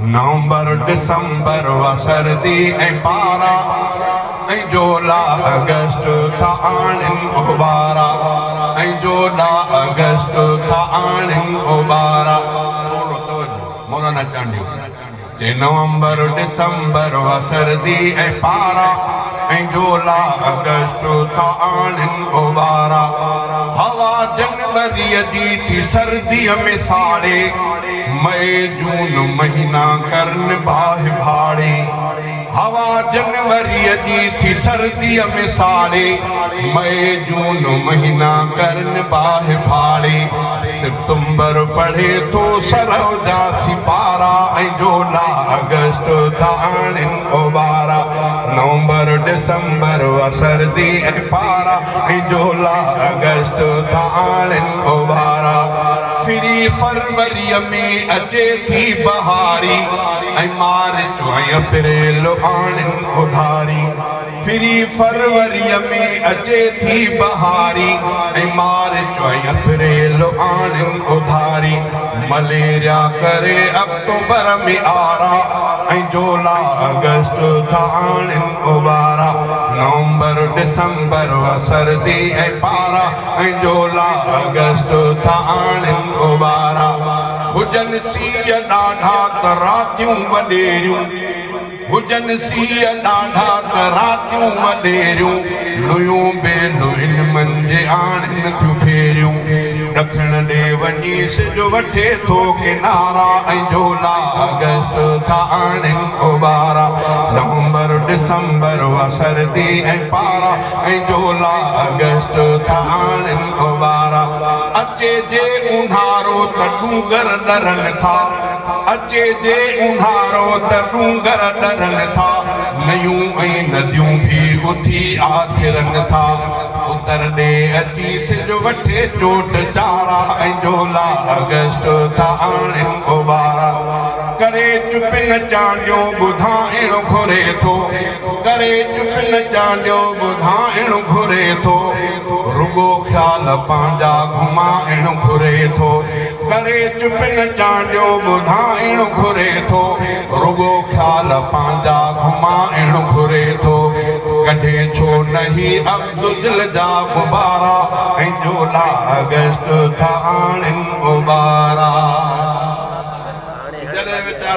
नवंबर December व सर्दी ऐं पारा ऐं जोला अगस्त था आणिन उबारा ऐं जोला अगस्त था आणिन उबारा मौलाना चांडियो ते नवंबर दिसंबर व सर्दी ऐं पारा ऐं जोला अगस्त था आणिन उबारा हवा जनवरी जी थी सर्दीअ में साड़े मई जून महीना करन बाहि भाड़े हवा जनवरी जी थी सर्दीअ में साड़े मई जून महीना करन बाहि भाड़े सितंबर पढ़े तो सरोजा सिपारा ऐं जोला अगस्त था आणिन उबारा नवंबर दिसंबर व सर्दी ऐं पारा ऐं जोला अगस्त था आणिन उबारा फिरी फरवरीअ में अचे थी बहारी ऐं मार्च ऐं अप्रैल आणिन उधारी फिरी फरवरीअ में अचे थी बहारी ऐं मार्च ऐं अप्रैल आणिन उधारी मलेरिया करे अक्टूबर में आरा ऐं जोला अगस्त था आणिन उबारा नवंबर दिसंबर व सर्दी ऐं पारा ऐं जोला अगस्त था आणिन उबारा हुजन सीअ ॾाढा त रातियूं वॾेरियूं हुजन सीअ ॾाढा त रातियूं वॾेरियूं लुयूं बेलुइन मंझि आणिन थियूं फेरियूं ॾखण ॾे वञी सिॼ वठे थो किनारा ऐं जोला अगस्त था आणिन उबारा नवंबर दिसंबर व सर्दी ऐं पारा ऐं जोला अगस्त था आणिन उबारा अचे जे ऊन्हारो त डूंगर डरन था अचे जे ऊन्हारो त डूंगर डरन था नयूं ऐं नदियूं भी उथी आथिरन था उतर ॾे अची सिॼ वठे चोट चारा ऐं जोला अगस्त था आणिन उबारा करे चुप न चांडियो ॿुधां अहिड़ो घुरे थो करे चुप न चांडियो ॿुधां अहिड़ो घुरे थो रुगो ख़्याल पंहिंजा घुमा अहिड़ो घुरे थो करे चुप न चांडियो ॿुधां अहिड़ो घुरे थो रुगो ख़्याल पंहिंजा घुमा अहिड़ो घुरे थो कढे छो नहीं अब्दुल जा गुबारा ऐं जोला अगस्त था आणिन उबारा।